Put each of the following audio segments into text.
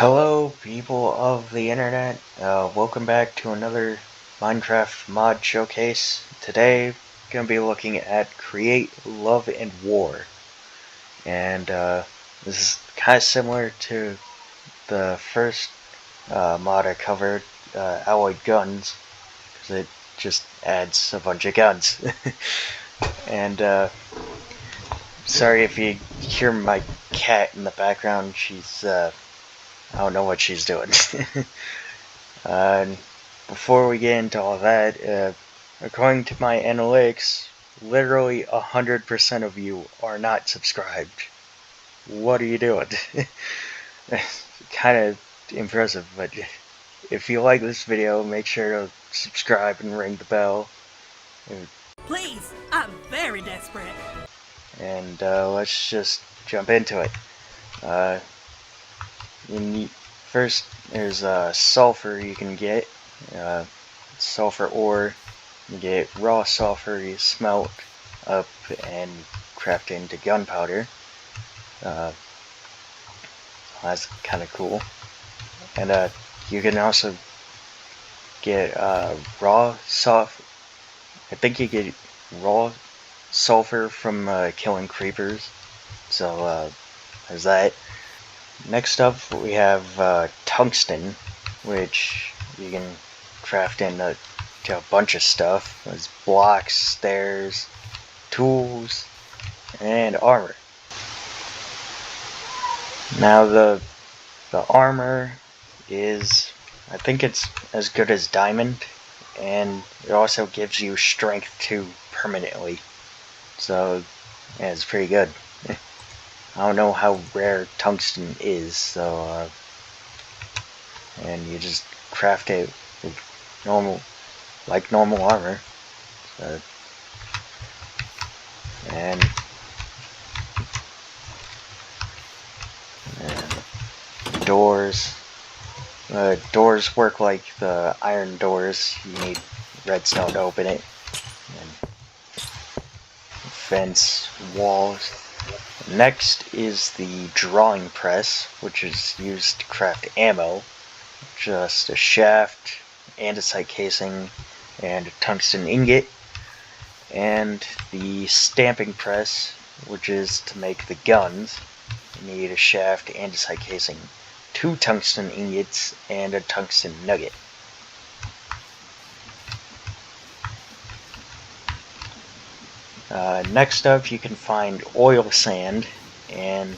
Hello, people of the internet. Welcome back to another Minecraft mod showcase. Today, gonna be looking at Create Love and War, and this is kind of similar to the first mod I covered, Alloyed Guns, because it just adds a bunch of guns. And sorry if you hear my cat in the background. She's I don't know what she's doing. Before we get into all that, according to my analytics, literally 100% of you are not subscribed. What are you doing? Kind of impressive, but if you like this video, make sure to subscribe and ring the bell. Please, I'm very desperate. And let's just jump into it. First, there's sulfur you can get. Sulfur ore. You get raw sulfur, you smelt up and craft into gunpowder. That's kind of cool. And you can also get raw sulfur. I think you get raw sulfur from killing creepers. So there's that. Next up, we have tungsten, which you can craft into a bunch of stuff. There's blocks, stairs, tools, and armor. Now the armor is, I think it's as good as diamond, and it also gives you strength 2 permanently. So yeah, it's pretty good. I don't know how rare tungsten is, so and you just craft it with normal armor. So, and doors. Doors work like the iron doors. You need redstone to open it. And fence, walls. Next is the drawing press, which is used to craft ammo. Just a shaft, andesite casing, and a tungsten ingot. And the stamping press, which is to make the guns. You need a shaft, andesite casing, 2 tungsten ingots, and a tungsten nugget. Next up, you can find oil sand, and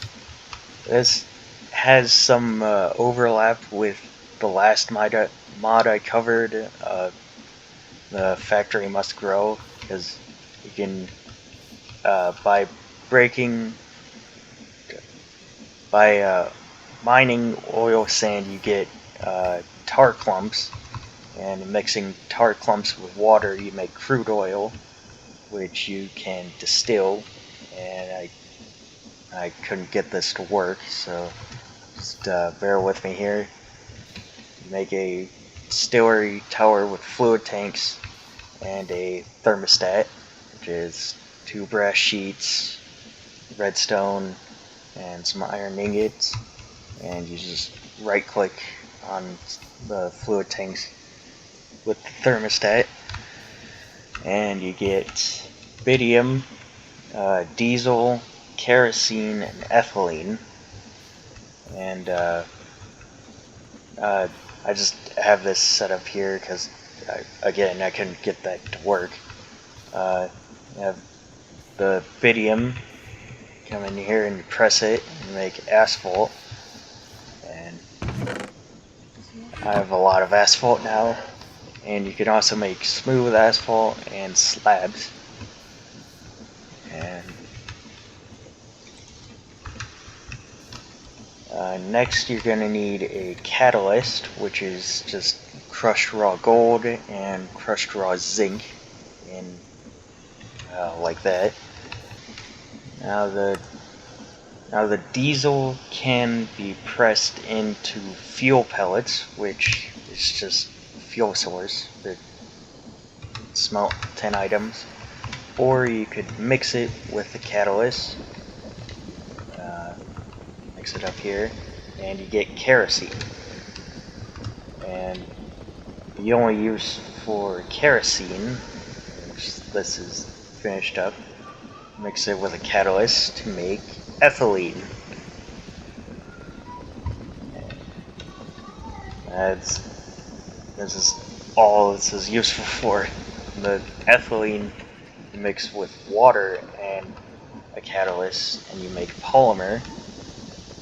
this has some overlap with the last mod I covered, the factory must grow, because you can, by mining oil sand, you get tar clumps, and mixing tar clumps with water, you make crude oil, which you can distill. And I couldn't get this to work, so just bear with me here. You make a distillery tower with fluid tanks and a thermostat, which is 2 brass sheets, redstone, and some iron ingots, and you just right click on the fluid tanks with the thermostat, and you get bitium, diesel, kerosene, and ethylene. And I just have this set up here because again, I couldn't get that to work. You have the bitium, come in here and press it and make asphalt, and I have a lot of asphalt now. And you can also make smooth asphalt and slabs. And next, you're going to need a catalyst, which is just crushed raw gold and crushed raw zinc, in like that. Now the diesel can be pressed into fuel pellets, which is just fuel source that smelt 10 items, or you could mix it with the catalyst. Mix it up here, and you get kerosene. And the only use for kerosene, which this is finished up, mix it with a catalyst to make ethylene. This is all this is useful for. The ethylene mixed with water and a catalyst, and you make polymer.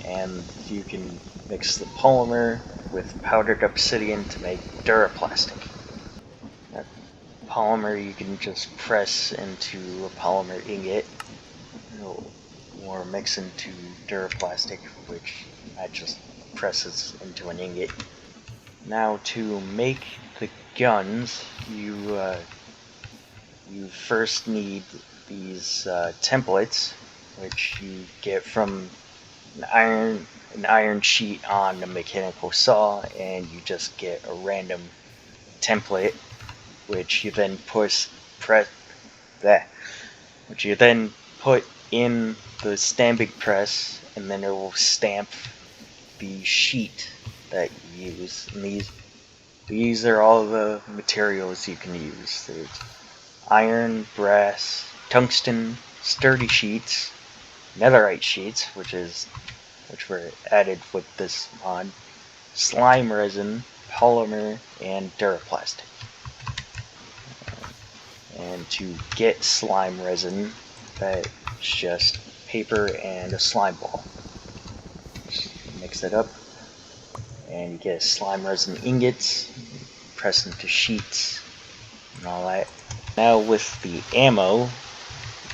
And you can mix the polymer with powdered obsidian to make duraplastic. That polymer you can just press into a polymer ingot, or mix into duraplastic, which that just presses into an ingot. Now to make the guns, you first need these templates, which you get from an iron sheet on a mechanical saw, and you just get a random template, which you then put in the stamping press, and then it will stamp the sheet that you use. And these are all the materials you can use. There's iron, brass, tungsten, sturdy sheets, netherite sheets, which were added with this mod, slime resin, polymer, and duraplastic. And to get slime resin, that's just paper and a slime ball. Just mix it up, and you get slime resin ingots, press into sheets, and all that. Now with the ammo,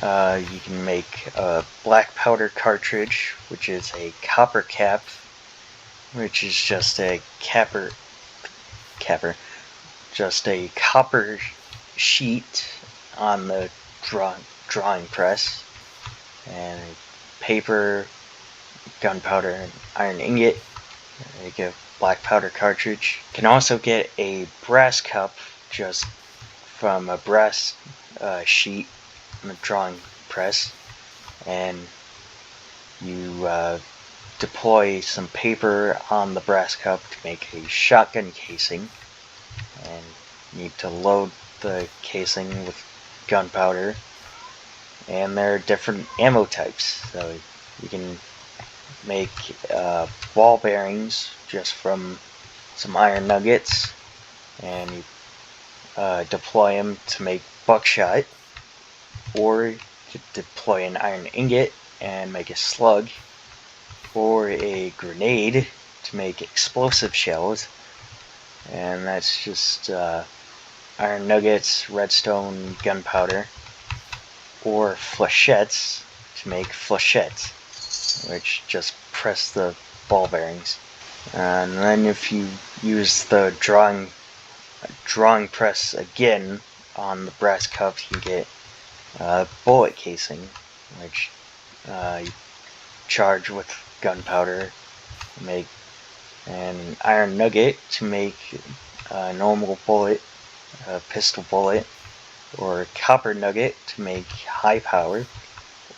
you can make a black powder cartridge, which is a copper cap, which is just a copper sheet on the drawing press, and paper, gunpowder, and iron ingot. You get a black powder cartridge. You can also get a brass cup just from a brass sheet on the drawing press, and you deploy some paper on the brass cup to make a shotgun casing, and you need to load the casing with gunpowder. And there are different ammo types, so you can make ball bearings just from some iron nuggets, and you deploy them to make buckshot, or you could deploy an iron ingot and make a slug, or a grenade to make explosive shells, and that's just iron nuggets, redstone, gunpowder, or flechettes to make flechettes, which just press the ball bearings. And then if you use the drawing press again on the brass cups, you get bullet casing, which you charge with gunpowder, make an iron nugget to make a normal bullet, a pistol bullet, or a copper nugget to make high power,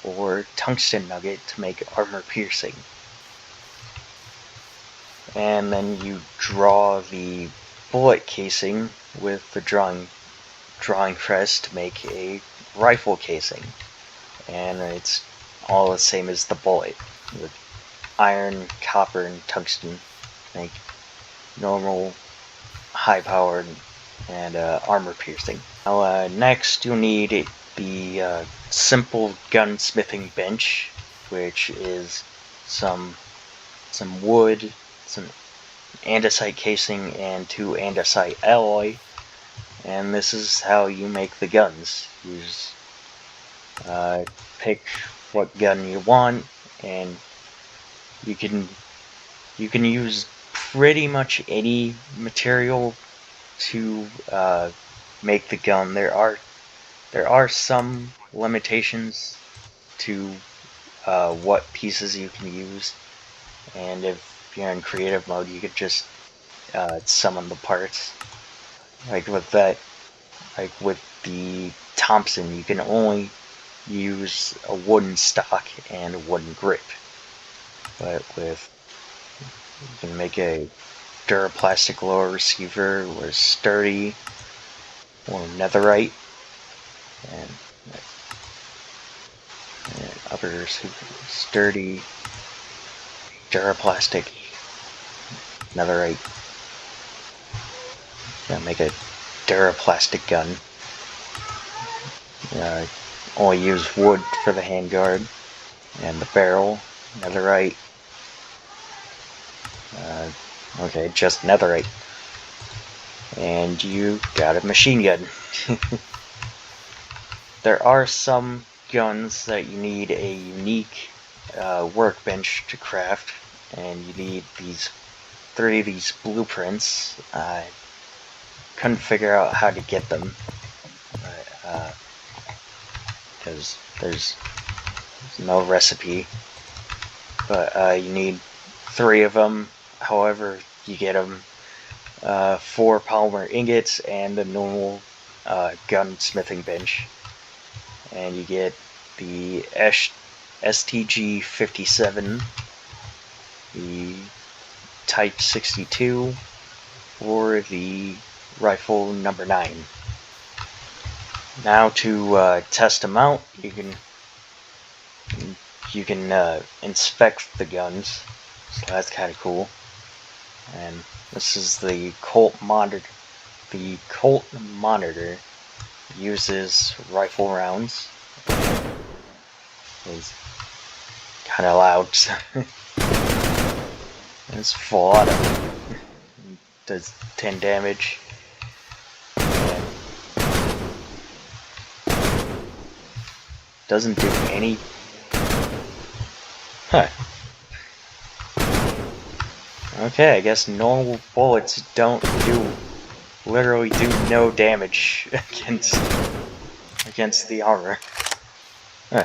or tungsten nugget to make armor piercing. And then you draw the bullet casing with the drawing press to make a rifle casing, and it's all the same as the bullet, with iron, copper, and tungsten make normal, high powered, and armor piercing. Now next you'll need the simple gunsmithing bench, which is some wood, some andesite casing, and 2 andesite alloy. And this is how you make the guns. You just pick what gun you want, and you can use pretty much any material to make the gun. There are some limitations to what pieces you can use, and if you're in creative mode, you could just summon the parts. Like with the Thompson, you can only use a wooden stock and a wooden grip. But with You can make a Duraplastic lower receiver or sturdy or netherite, and upper receiver sturdy, Duraplastic, netherite. Gonna make a Duraplastic gun. Only use wood for the handguard and the barrel, netherite. Okay, just netherite. And you got a machine gun. There are some guns that you need a unique workbench to craft, and you need 3 of these blueprints. I couldn't figure out how to get them, because there's no recipe. But you need 3 of them. However, you get them 4 polymer ingots and the normal gunsmithing bench, and you get the STG-57, the Type 62, or the rifle number 9. Now to test them out, you can inspect the guns, so that's kind of cool. And this is the Colt Monitor. The Colt Monitor uses rifle rounds. It's kind of loud. It's full auto. Does 10 damage. And doesn't do any. Huh. Okay, I guess normal bullets literally do no damage against the armor. Huh.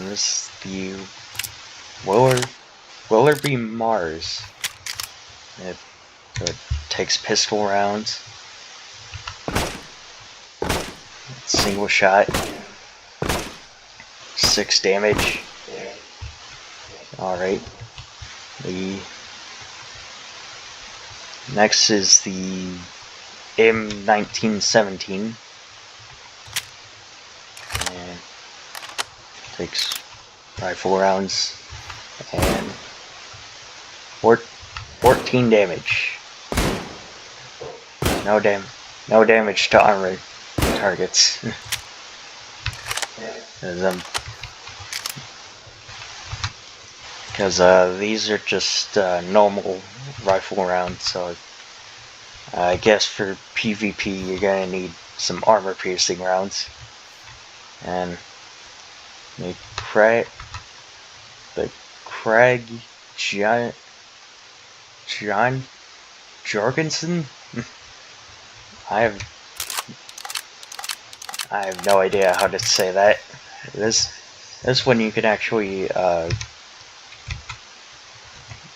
This is the Willerby Mars. It takes pistol rounds. Single shot. 6 damage. Alright. The next is the M1917. And takes rifle rounds and 14 damage. No damage to armor targets. Because these are just normal rifle rounds, so I guess for PvP you're gonna need some armor piercing rounds. And the Krag John Jorgensen? I have no idea how to say that. This one you can actually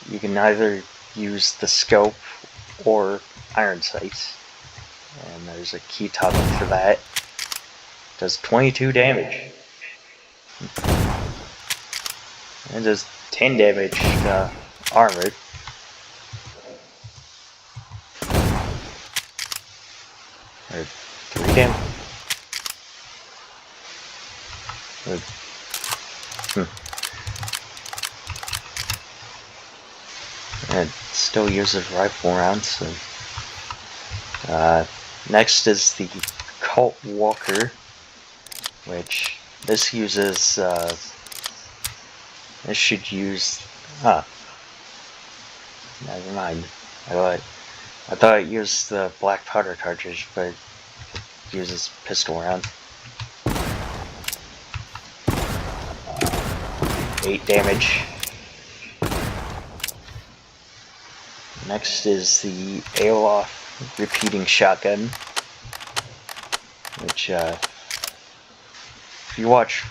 you can either use the scope or iron sights, and there's a key toggle for that. Does 22 damage. And does 10 damage to armored. Or 3 damage. It still uses rifle rounds. So. Next is the Colt Walker, which this uses. This should use. Never mind. I thought it used the black powder cartridge, but it uses pistol rounds. 8 damage. Next is the Alof repeating shotgun, which if you watch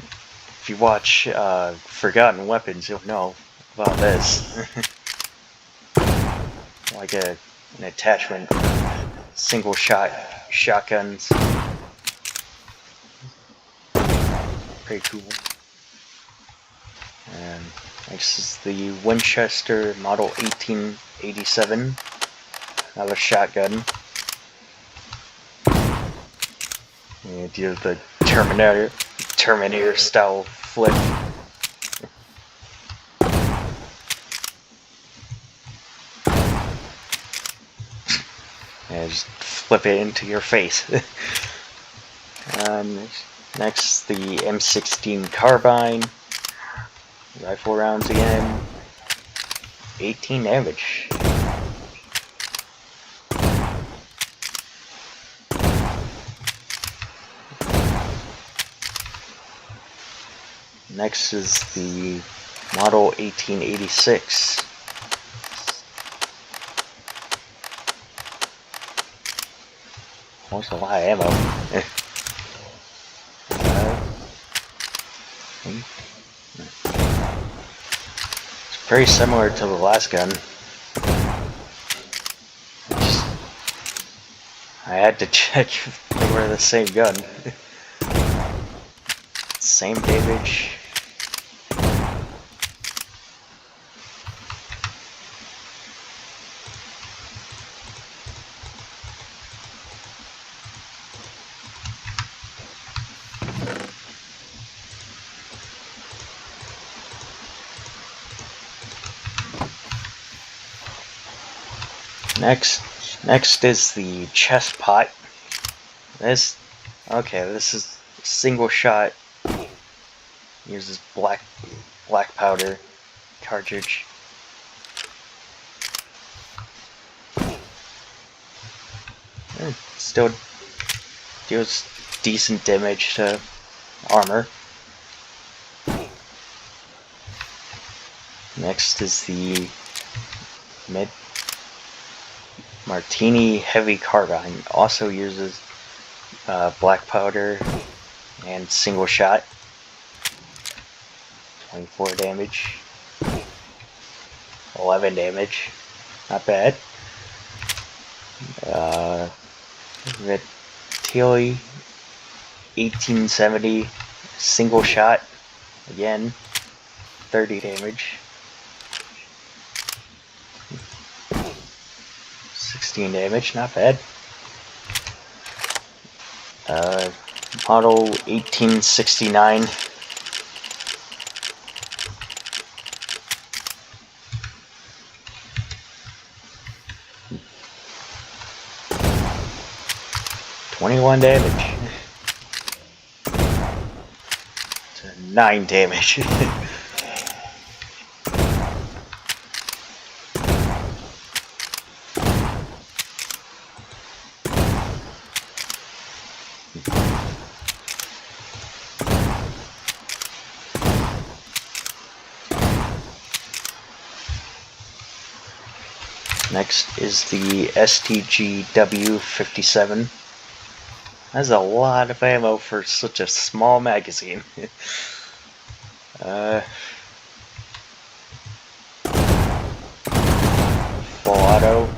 Forgotten Weapons, you'll know about this. Like an attachment, single shot shotguns. Pretty cool. And next is the Winchester Model 1887, another shotgun. And do the Terminator style flip. And just flip it into your face. Next, the M16 carbine. Rifle rounds again. 18 damage. Next is the Model 1886. Almost a lot of ammo. It's very similar to the last gun. I had to check if they were the same gun. Same damage. Next is the chest pot. This is single shot. Uses black powder cartridge. It still deals decent damage to armor. Next is the Martini Heavy Carbine. Also uses black powder and single shot. 24 damage. 11 damage. Not bad. Vitelli 1870 single shot. Again, 30 damage. 16 damage, not bad. Model 1869. $21 damage. 9 damage. Next is the STG W57. That's a lot of ammo for such a small magazine. Full auto,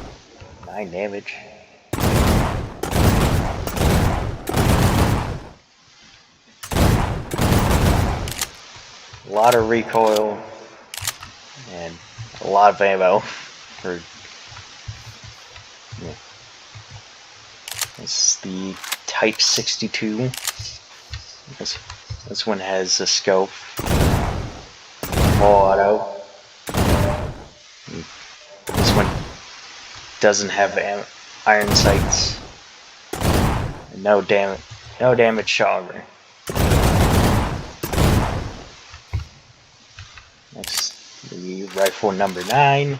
9 damage. A lot of recoil and a lot of ammo for. Yeah. This is the Type 62. This one has a scope. Full auto. This one doesn't have iron sights. No damage to armor. Next, the rifle number 9.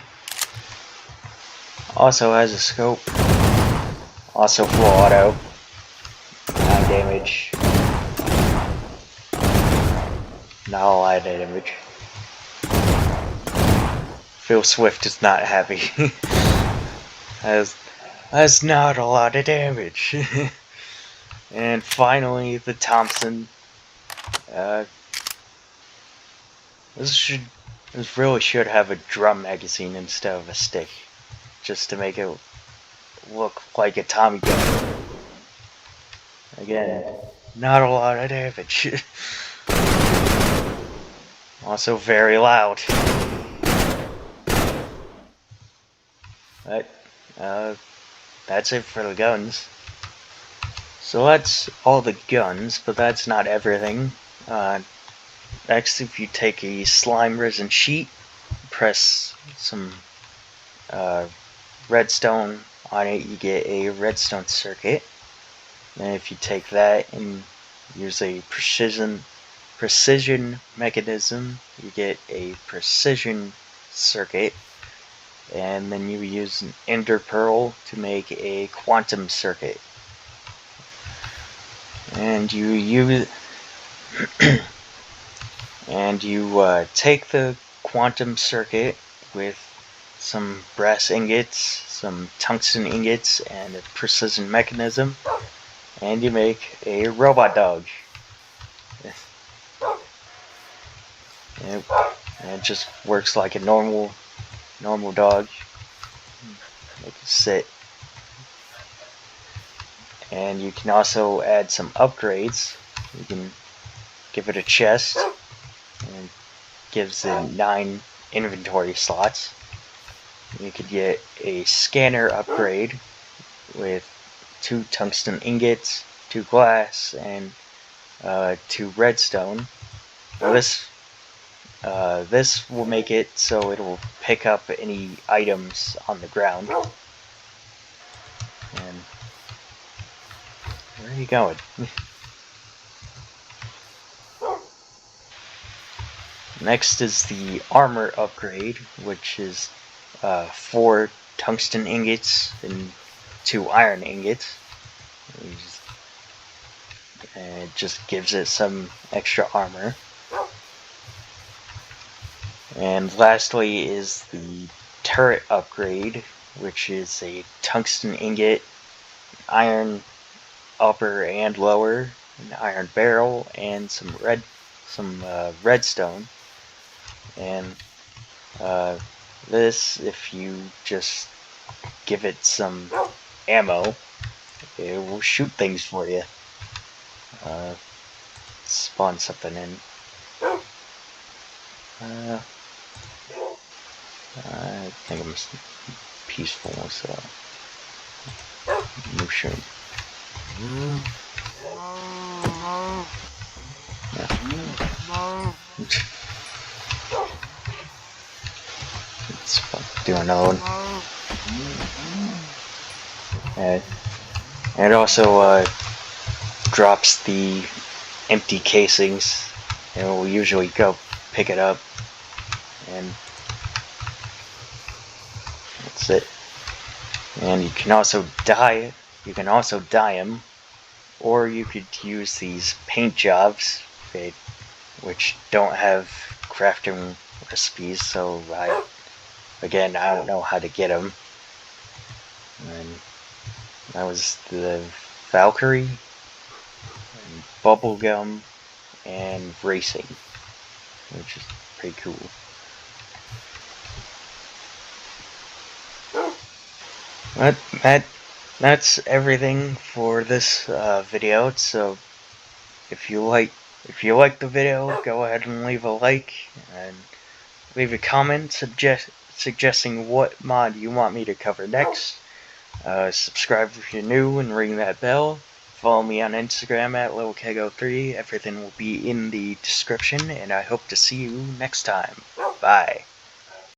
Also has a scope. Also full auto. 9 damage. Not a lot of damage. Phil Swift is not happy. That's not a lot of damage. And finally, the Thompson. This really should have a drum magazine instead of a stick, just to make it look like a Tommy gun. Again, not a lot of damage. Also very loud. But, that's it for the guns. So that's all the guns, but that's not everything. Next, if you take a slime resin sheet, press some redstone on it, you get a redstone circuit. And if you take that and use a precision mechanism, you get a precision circuit. And then you use an ender pearl to make a quantum circuit. And you use and you take the quantum circuit with some brass ingots, some tungsten ingots, and a precision mechanism, and you make a robot dog. And it just works like a normal dog. Make it sit. And you can also add some upgrades. You can give it a chest, and it gives it 9 inventory slots. You could get a scanner upgrade with 2 tungsten ingots, 2 glass, and 2 redstone. Now this will make it so it will pick up any items on the ground. And where are you going? Next is the armor upgrade, which is 4 tungsten ingots and 2 iron ingots. And it just gives it some extra armor. And lastly is the turret upgrade, which is a tungsten ingot, iron upper and lower, an iron barrel, and some redstone. And this, if you just give it some ammo, it will shoot things for you. Spawn something in. I think I'm peaceful, so mushroom. It's doing another one. And it also drops the empty casings, and we'll usually go pick it up, and that's it. And you can also dye them, or you could use these paint jobs, which don't have crafting recipes, so I don't know how to get them. And that was the Valkyrie, and bubblegum, and racing, which is pretty cool. That's everything for this video. So if you like the video, go ahead and leave a like and leave a comment suggesting what mod you want me to cover next. Subscribe if you're new and ring that bell. Follow me on Instagram at LilKego3. Everything will be in the description, and I hope to see you next time. Bye.